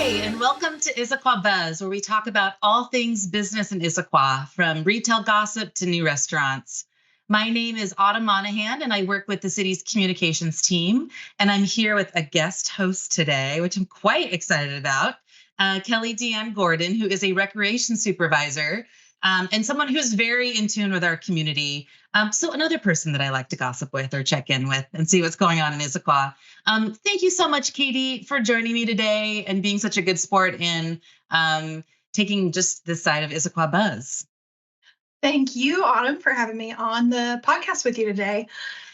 And welcome to Issaquah Buzz, where we talk about all things business in Issaquah, from retail gossip to new restaurants. My name is Autumn Monahan, and I work with the city's communications team. And I'm here with a guest host today, which I'm quite excited about, Kelli Diann-Gordon, who is a recreation supervisor and someone who's very in tune with our community. So another person that I like to gossip with or check in with and see what's going on in Issaquah. Thank you so much, Katie, for joining me today and being such a good sport in taking just this side of Issaquah Buzz. Thank you, Autumn, for having me on the podcast with you today.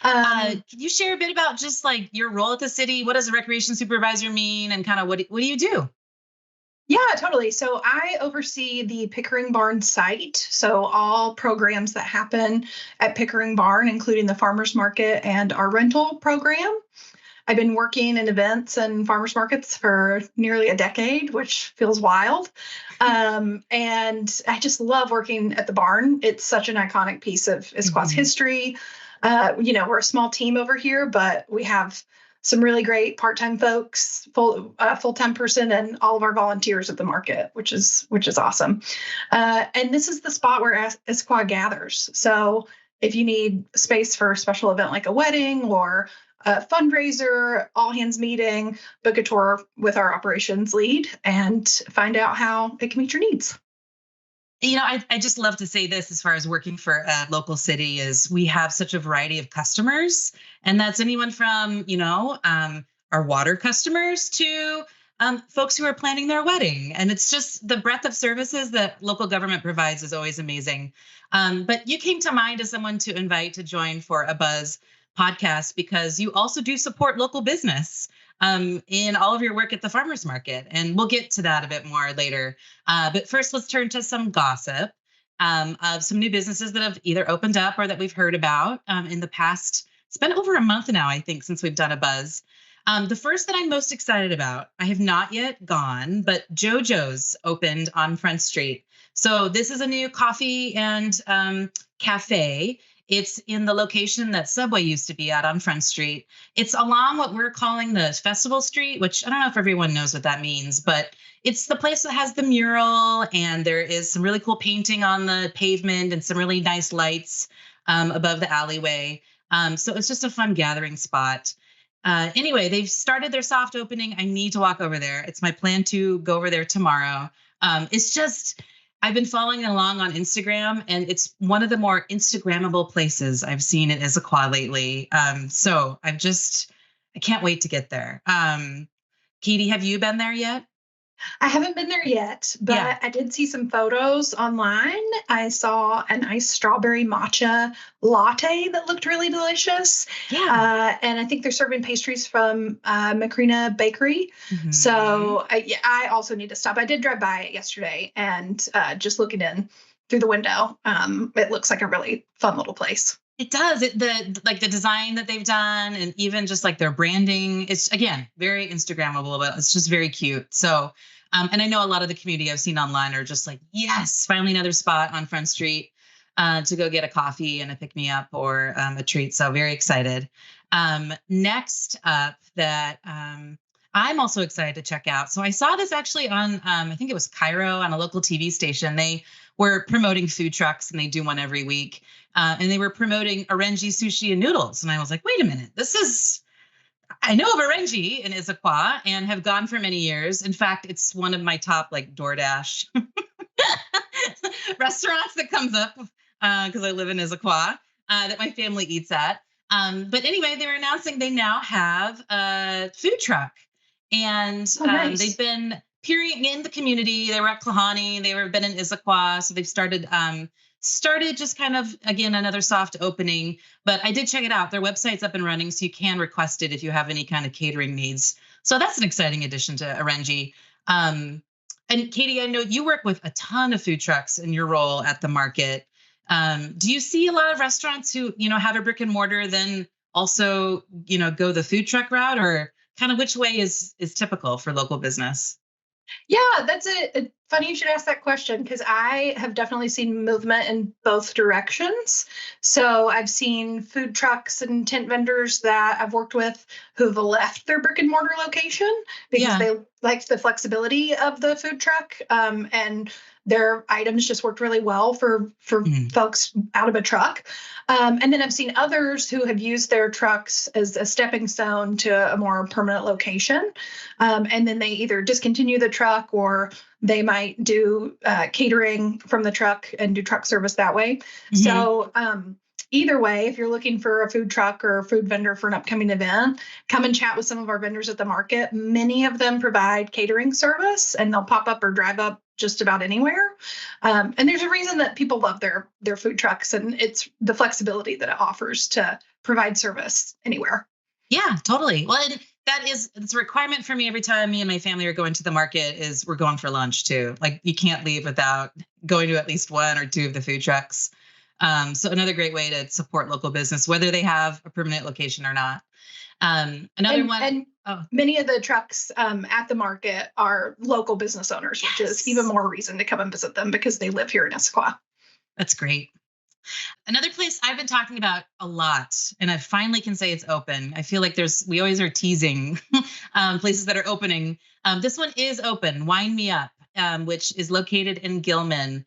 Can you share a bit about just like your role at the city? What does a recreation supervisor mean, and kind of what do you do? Yeah, totally. So I oversee the Pickering Barn site. So all programs that happen at Pickering Barn, including the farmers market and our rental program. I've been working in events and farmers markets for nearly a decade, which feels wild. And I just love working at the barn. It's such an iconic piece of Issaquah's history. We're a small team over here, but we have some really great part-time folks, full-time person, and all of our volunteers at the market, which is awesome. And this is the spot where Issaquah gathers. So if you need space for a special event like a wedding or a fundraiser, all hands meeting, book a tour with our operations lead and find out how it can meet your needs. You know, I just love to say this as far as working for a local city is we have such a variety of customers, and that's anyone from, our water customers to folks who are planning their wedding. And it's just the breadth of services that local government provides is always amazing. But you came to mind as someone to invite to join for a Buzz podcast because you also do support local business in all of your work at the farmers market. And we'll get to that a bit more later. But first, let's turn to some gossip of some new businesses that have either opened up or that we've heard about in the past. It's been over a month now, I think, since we've done a Buzz. The first that I'm most excited about, I have not yet gone, but JoJo's opened on Front Street. So this is a new coffee and Café. It's in the location that Subway used to be at on Front Street. It's along what we're calling the Festival Street, which I don't know if everyone knows what that means, but it's the place that has the mural, and there is some really cool painting on the pavement and some really nice lights above the alleyway. So it's just a fun gathering spot. Anyway, they've started their soft opening. I need to walk over there. It's my plan to go over there tomorrow. I've been following along on Instagram, and it's one of the more Instagrammable places I've seen in Issaquah lately. So I can't wait to get there. Katie, have you been there yet? I haven't been there yet, but I did see some photos online. I saw a nice strawberry matcha latte that looked really delicious. Yeah. And I think they're serving pastries from Macrina Bakery. Mm-hmm. So I also need to stop. I did drive by it yesterday, and just looking in through the window, it looks like a really fun little place. It does. The design that they've done, and even just like their branding, it's again very Instagrammable, but it's just very cute. So, and I know a lot of the community I've seen online are just like, yes, finally another spot on Front Street to go get a coffee and a pick me up or a treat. So very excited. Next up, that I'm also excited to check out. So I saw this actually on I think it was Cairo on a local TV station. They were promoting food trucks, and they do one every week. And they were promoting Orenji sushi and noodles. And I was like, wait a minute, I know of Orenji in Issaquah and have gone for many years. In fact, it's one of my top like DoorDash restaurants that comes up because I live in Issaquah that my family eats at. But anyway, they were announcing they now have a food truck. And nice. They've been peering in the community. They were at Klahani. They've been in Issaquah. So they've started just kind of, again, another soft opening. But I did check it out. Their website's up and running, so you can request it if you have any kind of catering needs. So that's an exciting addition to Orenji. And Katie, I know you work with a ton of food trucks in your role at the market. Do you see a lot of restaurants who, have a brick and mortar, then also, go the food truck route, or kind of which way is typical for local business? Yeah, that's it. Funny you should ask that question because I have definitely seen movement in both directions. So I've seen food trucks and tent vendors that I've worked with who've left their brick and mortar location because Yeah. they liked the flexibility of the food truck, and their items just worked really well for Mm. folks out of a truck. And then I've seen others who have used their trucks as a stepping stone to a more permanent location. And then they either discontinue the truck or they might do catering from the truck and do truck service that way. Hmm. So, either way, if you're looking for a food truck or a food vendor for an upcoming event, come and chat with some of our vendors at the market. Many of them provide catering service and they'll pop up or drive up just about anywhere. And there's a reason that people love their food trucks, and it's the flexibility that it offers to provide service anywhere. Yeah, totally. Well, it's a requirement for me every time me and my family are going to the market is we're going for lunch too. Like you can't leave without going to at least one or two of the food trucks. So another great way to support local business, whether they have a permanent location or not. Another one. And Oh, many of the trucks at the market are local business owners, which is even yes, more reason to come and visit them because they live here in Issaquah. that's great. Another place I've been talking about a lot, and I finally can say it's open. I feel like we always are teasing places that are opening. This one is open, Wine Me Up, which is located in Gilman.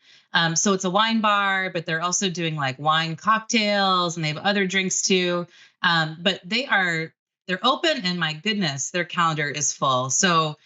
So it's a wine bar, but they're also doing like wine cocktails and they have other drinks too. But they're open, and my goodness, their calendar is full. So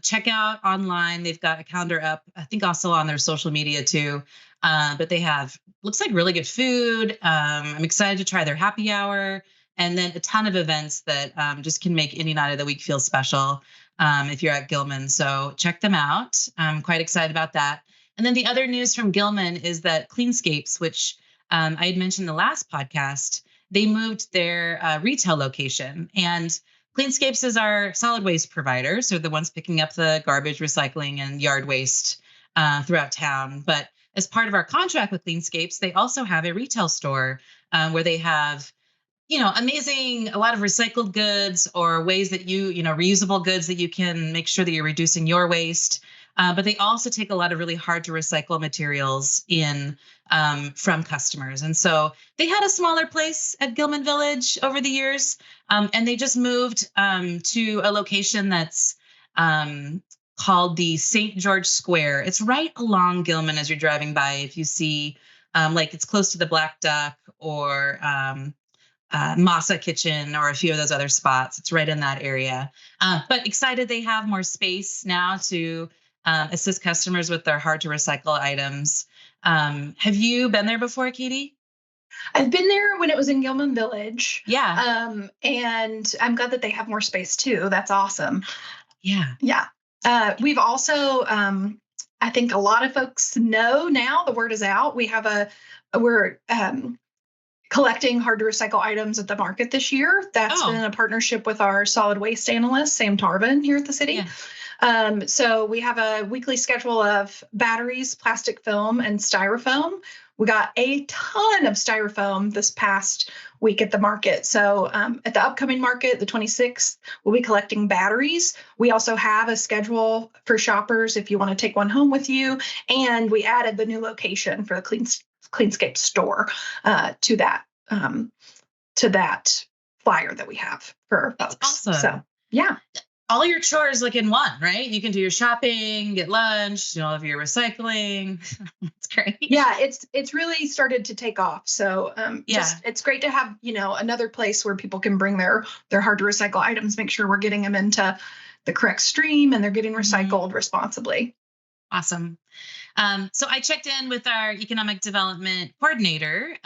check out online. They've got a calendar up, I think also on their social media too. But they have looks like really good food. I'm excited to try their happy hour, and then a ton of events that just can make any night of the week feel special if you're at Gilman. So check them out. I'm quite excited about that. And then the other news from Gilman is that Cleanscapes, which I had mentioned in the last podcast, they moved their retail location. And Cleanscapes is our solid waste provider, so the ones picking up the garbage, recycling, and yard waste throughout town. But as part of our contract with Cleanscapes, they also have a retail store where they have, amazing, a lot of recycled goods or ways that reusable goods that you can make sure that you're reducing your waste. But they also take a lot of really hard to recycle materials in from customers. And so they had a smaller place at Gilman Village over the years, and they just moved to a location that's um, called the St. George Square. It's right along Gilman as you're driving by. If you see, like it's close to the Black Duck or Masa Kitchen or a few of those other spots. It's right in that area. But excited they have more space now to assist customers with their hard to recycle items. Have you been there before, Katie? I've been there when it was in Gilman Village, Yeah. and I'm glad that they have more space too. That's awesome. Yeah. Yeah. We've also, I think a lot of folks know now, the word is out. We're collecting hard to recycle items at the market this year. That's been Oh, a partnership with our solid waste analyst, Sam Tarvin, here at the city. yeah. So we have a weekly schedule of batteries, plastic film, and styrofoam. We got a ton of styrofoam this past week at the market. So at the upcoming market, the 26th, we'll be collecting batteries. We also have a schedule for shoppers if you want to take one home with you. And we added the new location for the Cleanscape store to that flyer that we have for That's folks. awesome. So yeah. All your chores like in one, right? You can do your shopping, get lunch, all of your recycling. It's great. Yeah, it's really started to take off. So Yeah. it's great to have, another place where people can bring their hard to recycle items, make sure we're getting them into the correct stream and they're getting recycled responsibly. Awesome. So I checked in with our economic development coordinator.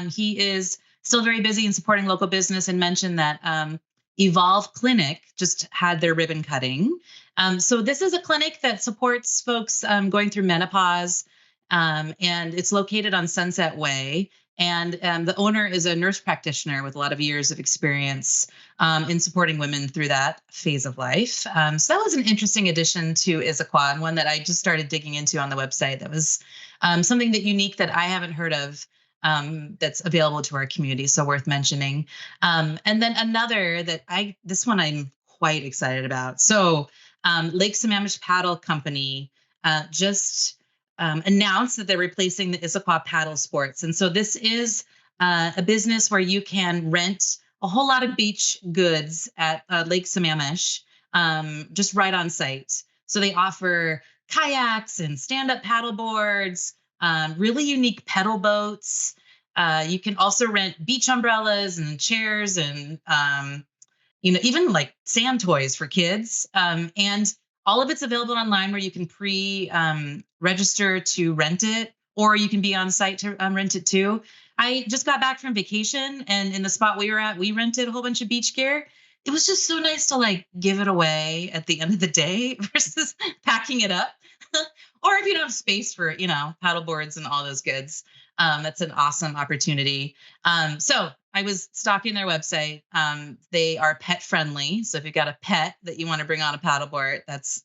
He is still very busy in supporting local business and mentioned that Evolve Clinic just had their ribbon cutting. So this is a clinic that supports folks going through menopause, and it's located on Sunset Way. And the owner is a nurse practitioner with a lot of years of experience in supporting women through that phase of life. So that was an interesting addition to Issaquah, and one that I just started digging into on the website. That was something that unique that I haven't heard of, that's available to our community. So worth mentioning. And then another this one I'm quite excited about. So Lake Sammamish Paddle Company just announced that they're replacing the Issaquah paddle sports. And so this is a business where you can rent a whole lot of beach goods at Lake Sammamish, just right on site. So they offer kayaks and stand-up paddle boards, really unique pedal boats. You can also rent beach umbrellas and chairs and even like sand toys for kids. And all of it's available online where you can register to rent it, or you can be on site to rent it too. I just got back from vacation, and in the spot we were at, we rented a whole bunch of beach gear. It was just so nice to like give it away at the end of the day versus packing it up. Or if you don't have space for, paddle boards and all those goods, that's an awesome opportunity. So I was stalking their website. They are pet friendly. So if you've got a pet that you want to bring on a paddleboard, that's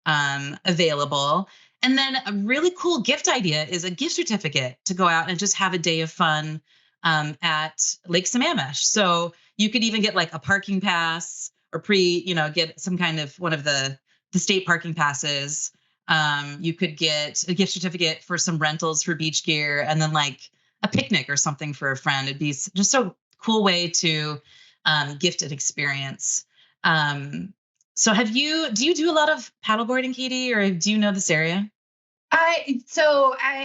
available. And then a really cool gift idea is a gift certificate to go out and just have a day of fun at Lake Sammamish. So you could even get like a parking pass or get some kind of one of the state parking passes. You could get a gift certificate for some rentals for beach gear, and then like a picnic or something for a friend. It'd be just a cool way to gift an experience. So do you do a lot of paddleboarding, Katie, or do you know this area? I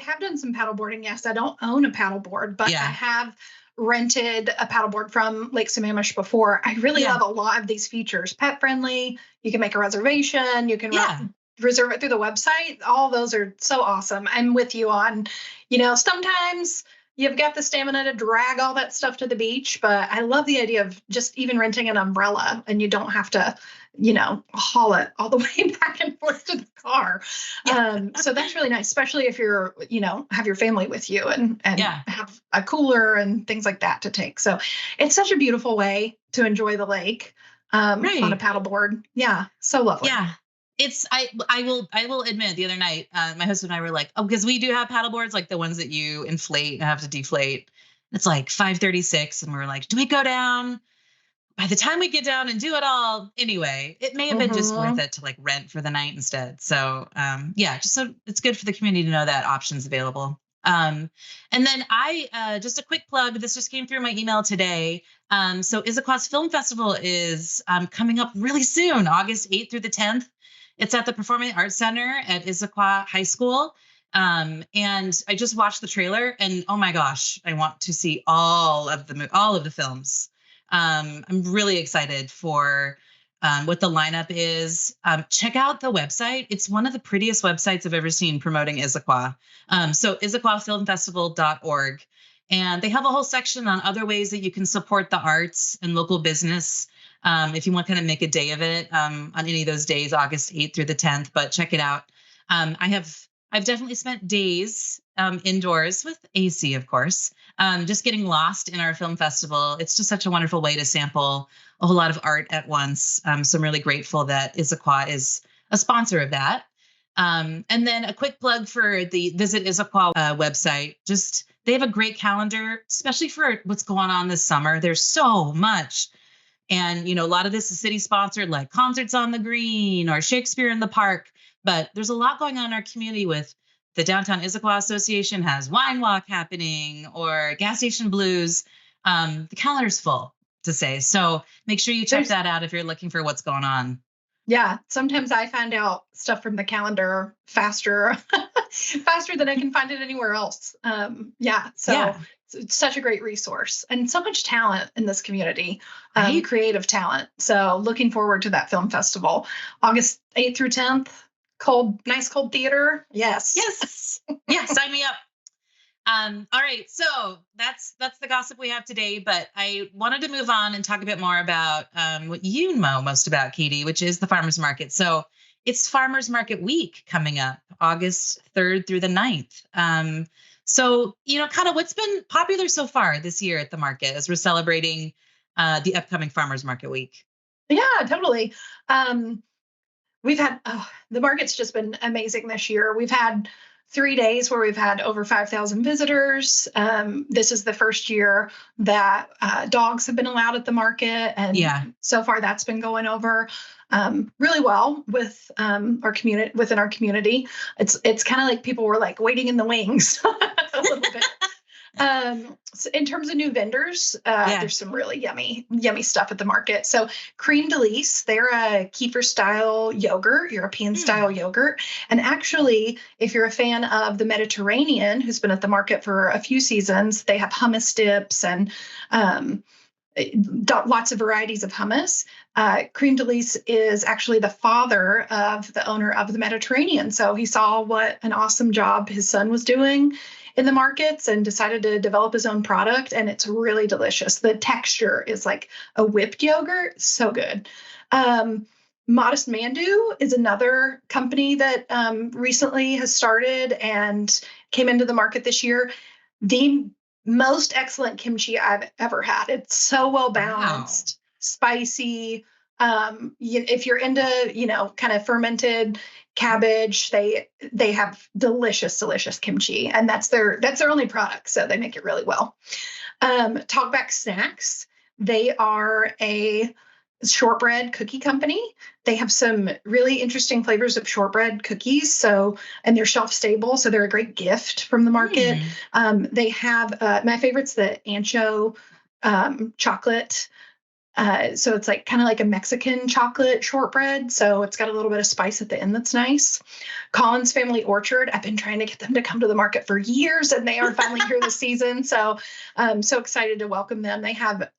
have done some paddleboarding. Yes, I don't own a paddleboard, but I have rented a paddleboard from Lake Sammamish before. I really love a lot of these features. Pet friendly. You can make a reservation. You can reserve it through the website. All those are so awesome. I'm with you on, sometimes you've got the stamina to drag all that stuff to the beach, but I love the idea of just even renting an umbrella and you don't have to, haul it all the way back and forth to the car. So that's really nice, especially if you're, have your family with you and have a cooler and things like that to take. So it's such a beautiful way to enjoy the lake on a paddleboard. Yeah. So lovely. Yeah. I will admit the other night, my husband and I were like, because we do have paddle boards, like the ones that you inflate and have to deflate. It's like 5:36. And we were like, do we go down? By the time we get down and do it all, anyway, it may have been just worth it to like rent for the night instead. So just so it's good for the community to know that option's available. And then just a quick plug, this just came through my email today. So Issaquah's Film Festival is coming up really soon, August 8th through the 10th. It's at the Performing Arts Center at Issaquah High School. And I just watched the trailer and oh my gosh, I want to see all of the films. I'm really excited for what the lineup is. Check out the website. It's one of the prettiest websites I've ever seen promoting Issaquah. So IssaquahFilmFestival.org. And they have a whole section on other ways that you can support the arts and local business. If you want to kind of make a day of it on any of those days, August 8th through the 10th, but check it out. I've definitely spent days indoors with AC, of course, just getting lost in our film festival. It's just such a wonderful way to sample a whole lot of art at once. So I'm really grateful that Issaquah is a sponsor of that. And then a quick plug for the Visit Issaquah website. They have a great calendar, especially for what's going on this summer. There's so much. And, a lot of this is city sponsored, like Concerts on the Green or Shakespeare in the Park. But there's a lot going on in our community with the Downtown Issaquah Association has Wine Walk happening or Gas Station Blues. The calendar's full, to say. So make sure you check that out if you're looking for what's going on. Yeah. Sometimes I find out stuff from the calendar faster than I can find it anywhere else. It's such a great resource and so much talent in this community, creative talent. So looking forward to that film festival, August 8th through 10th. Nice cold theater. Yes. Yeah, sign me up. All right. So that's the gossip we have today, but I wanted to move on and talk a bit more about what you know most about, Katie, which is the farmers market. So it's Farmers Market Week coming up, August 3rd through the 9th. So, kind of what's been popular so far this year at the market as we're celebrating the upcoming Farmers Market Week. Yeah, totally. We've had, the market's just been amazing this year. We've had 3 days where we've had over 5,000 visitors. This is the first year that dogs have been allowed at the market. And so far that's been going over really well with our community, within our community. It's kind of like people were like waiting in the wings a little bit. So in terms of new vendors, there's some really yummy stuff at the market. So Crème d'Elysée, they're a kefir style yogurt, European style yogurt. And actually, if you're a fan of the Mediterranean, who's been at the market for a few seasons, they have hummus dips and lots of varieties of hummus. Crème d'Elysée is actually the father of the owner of the Mediterranean. So he saw what an awesome job his son was doing in the markets and decided to develop his own product. And it's really delicious. The texture is like a whipped yogurt. So good. Modest Mandu is another company that recently has started and came into the market this year. The most excellent kimchi I've ever had. It's so well balanced, spicy. If you're into, kind of fermented cabbage, they have delicious kimchi, and that's their only product. So they make it really well. Talkback Snacks, they are a shortbread cookie company. They have some really interesting flavors of shortbread cookies. And they're shelf stable. So they're a great gift from the market. They have, my favorite's the ancho chocolate. So it's like kind of like a Mexican chocolate shortbread. So it's got a little bit of spice at the end that's nice. Collins Family Orchard, I've been trying to get them to come to the market for years, and they are finally here this season. So I'm so excited to welcome them. They have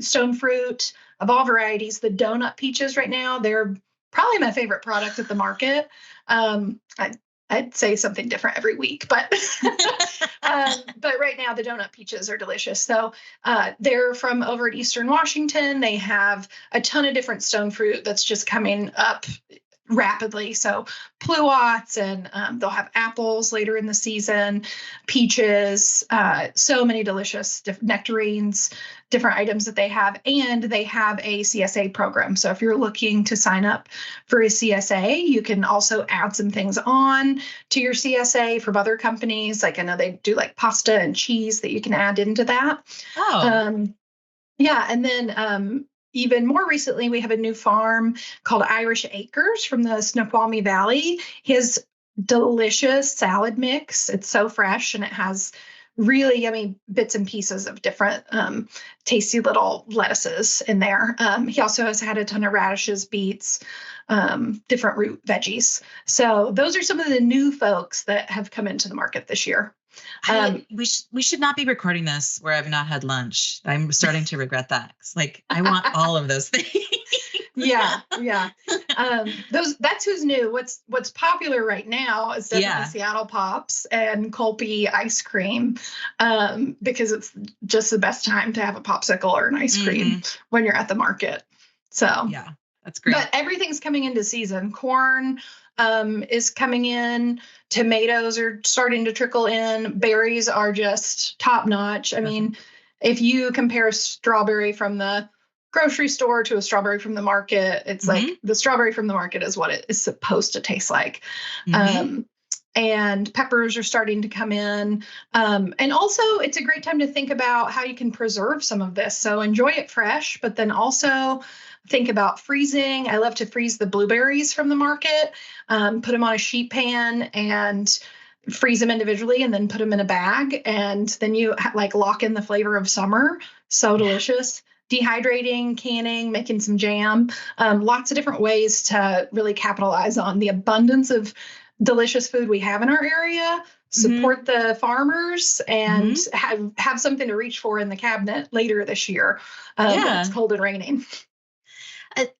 stone fruit of all varieties. The donut peaches right now, they're probably my favorite product at the market. I'd say something different every week, but right now the donut peaches are delicious. So they're from over at Eastern Washington. They have a ton of different stone fruit that's just coming up rapidly. So pluots, and they'll have apples later in the season, peaches, so many delicious nectarines, different items that they have. And they have a CSA program. So if you're looking to sign up for a CSA, you can also add some things on to your CSA from other companies. Like I know they do like pasta and cheese that you can add into that. And then even more recently, we have a new farm called Irish Acres from the Snoqualmie Valley. His delicious salad mix. It's so fresh, and it has really yummy bits and pieces of different tasty little lettuces in there. He also has had a ton of radishes, beets, different root veggies. So those are some of the new folks that have come into the market this year. We should not be recording this where I've not had lunch. I'm starting to regret that. Like I want all of those things. Yeah. That's who's new. What's popular right now is definitely Seattle Pops and Colby ice cream, because it's just the best time to have a popsicle or an ice cream when you're at the market. So yeah, that's great. But everything's coming into season. Corn is coming in. Tomatoes are starting to trickle in. Berries are just top notch. I mean, if you compare a strawberry from the grocery store to a strawberry from the market, it's like the strawberry from the market is what it is supposed to taste like. And peppers are starting to come in. And also it's a great time to think about how you can preserve some of this. So enjoy it fresh, but then also think about freezing. I love to freeze the blueberries from the market, put them on a sheet pan and freeze them individually, and then put them in a bag. And then you like lock in the flavor of summer. So delicious. Dehydrating, canning, making some jam, lots of different ways to really capitalize on the abundance of delicious food we have in our area, support the farmers, and have something to reach for in the cabinet later this year when it's cold and raining.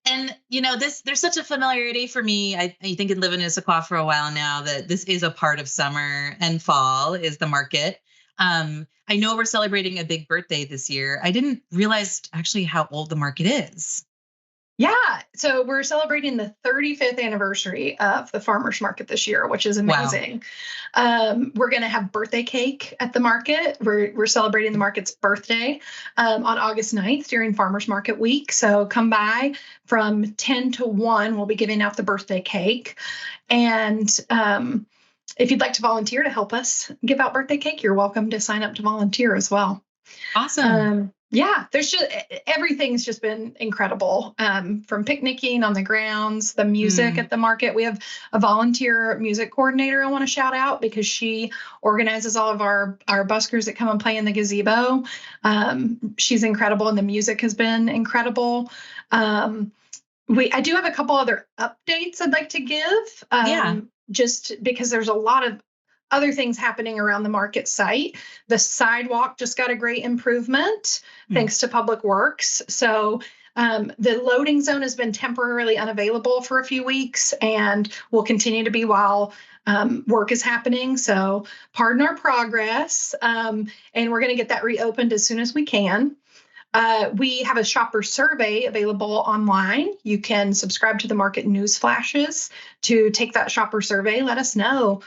And there's such a familiarity for me. I think in living in Issaquah for a while now that this is a part of summer, and fall is the market. I know we're celebrating a big birthday this year. I didn't realize actually how old the market is. Yeah. So we're celebrating the 35th anniversary of the farmers market this year, which is amazing. Wow. We're going to have birthday cake at the market. We're celebrating the market's birthday on August 9th during farmers market week. So come by from 10 to 1. We'll be giving out the birthday cake. And if you'd like to volunteer to help us give out birthday cake, you're welcome to sign up to volunteer as well. Awesome. Yeah, there's just everything's just been incredible. From picnicking on the grounds, the music at the market. We have a volunteer music coordinator I want to shout out because she organizes all of our buskers that come and play in the gazebo. She's incredible, and the music has been incredible. I do have a couple other updates I'd like to give. Just because there's a lot of other things happening around the market site. The sidewalk just got a great improvement thanks to Public Works. So the loading zone has been temporarily unavailable for a few weeks and will continue to be while work is happening. So pardon our progress. And we're going to get that reopened as soon as we can. We have a shopper survey available online. You can subscribe to the market news flashes to take that shopper survey. Let us know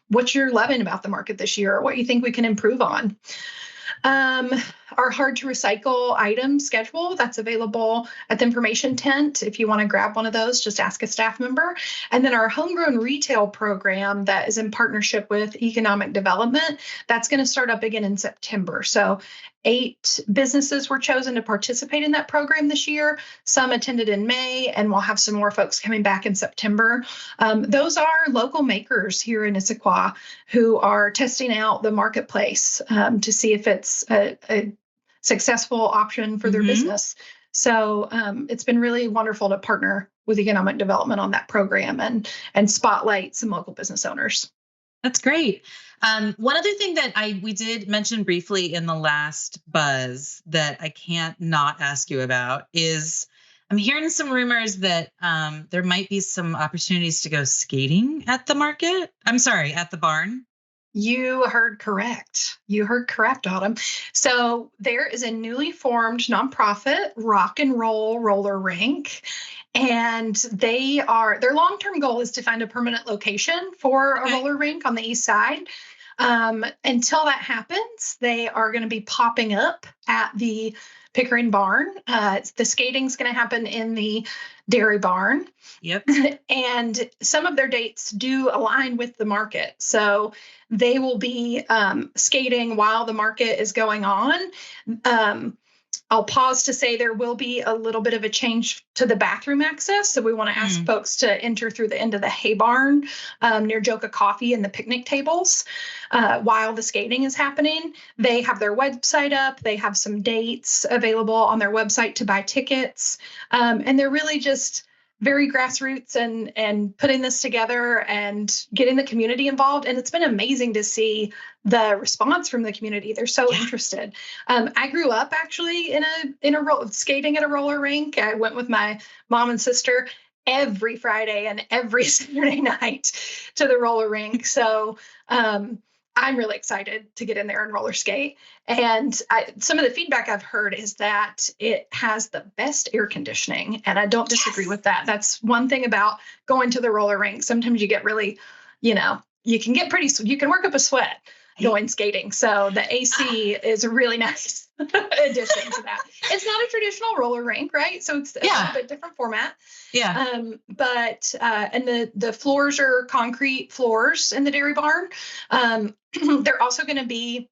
what you're loving about the market this year, or what you think we can improve on. Our hard to recycle item schedule, that's available at the information tent. If you want to grab one of those, just ask a staff member. And then our homegrown retail program that is in partnership with economic development, that's going to start up again in September. So 8 businesses were chosen to participate in that program this year. Some attended in May, and we'll have some more folks coming back in September. Those are local makers here in Issaquah who are testing out the marketplace to see if it's a successful option for their business. So it's been really wonderful to partner with economic development on that program and spotlight some local business owners. That's great. One other thing that we did mention briefly in the last buzz that I can't not ask you about is I'm hearing some rumors that there might be some opportunities to go skating at the market. I'm sorry, at the barn. You heard correct. You heard correct, Autumn. So there is a newly formed nonprofit rock and roll roller rink. And their long-term goal is to find a permanent location for a roller rink on the east side. Until that happens, they are going to be popping up at the Pickering Barn. The skating's going to happen in the dairy barn. Yep. And some of their dates do align with the market. So they will be skating while the market is going on. I'll pause to say there will be a little bit of a change to the bathroom access. So we want to ask folks to enter through the end of the hay barn near Joka Coffee and the picnic tables while the skating is happening. They have their website up. They have some dates available on their website to buy tickets. And they're really just very grassroots and putting this together and getting the community involved. And it's been amazing to see the response from the community. They're so interested. I grew up actually skating at a roller rink. I went with my mom and sister every Friday and every Saturday night to the roller rink. So I'm really excited to get in there and roller skate. And some of the feedback I've heard is that it has the best air conditioning. And I don't disagree with that. That's one thing about going to the roller rink. Sometimes you get really, you can work up a sweat going skating. So the AC is a really nice addition to that. It's not a traditional roller rink, right? So it's a little bit different format. Yeah. And the floors are concrete floors in the dairy barn. They're also going to be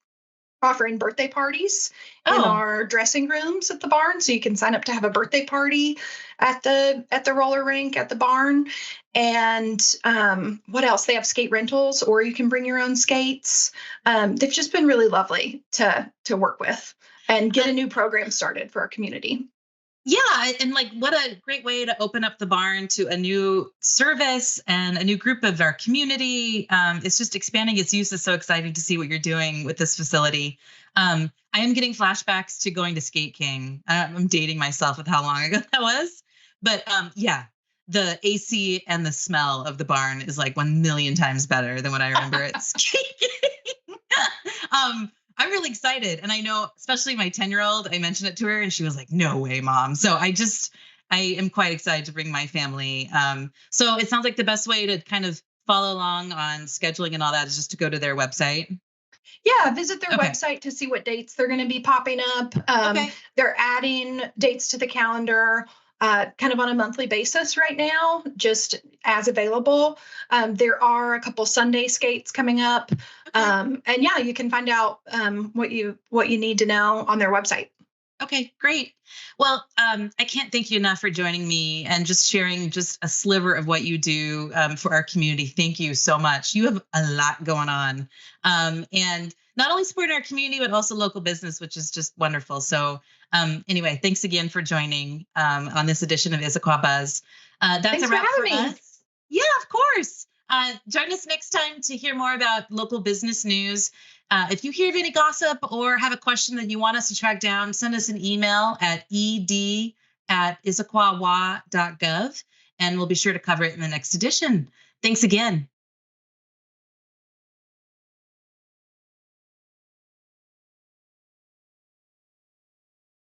offering birthday parties in our dressing rooms at the barn. So you can sign up to have a birthday party at the roller rink at the barn. And what else? They have skate rentals, or you can bring your own skates. They've just been really lovely to work with and get a new program started for our community. Yeah, and what a great way to open up the barn to a new service and a new group of our community. It's just expanding its use. Is so exciting to see what you're doing with this facility. I am getting flashbacks to going to Skate King. I'm dating myself with how long ago that was. But the AC and the smell of the barn is 1 million times better than what I remember at Skate King. I'm really excited. And I know, especially my 10-year-old, I mentioned it to her and she was like, no way, Mom. So I am quite excited to bring my family. So it sounds like the best way to kind of follow along on scheduling and all that is just to go to their website. Yeah, visit their website to see what dates they're going to be popping up. They're adding dates to the calendar. kind of on a monthly basis right now, just as available. There are a couple Sunday skates coming up. And yeah, you can find out what you need to know on their website. Okay, great. Well, I can't thank you enough for joining me and just sharing just a sliver of what you do for our community. Thank you so much. You have a lot going on. And not only supporting our community, but also local business, which is just wonderful. So anyway, thanks again for joining on this edition of Issaquah Buzz. That's Thanks a wrap for for having me. us. Yeah, of course. Join us next time to hear more about local business news. If you hear of any gossip or have a question that you want us to track down, send us an email at ed@issaquahwa.gov, and we'll be sure to cover it in the next edition. Thanks again.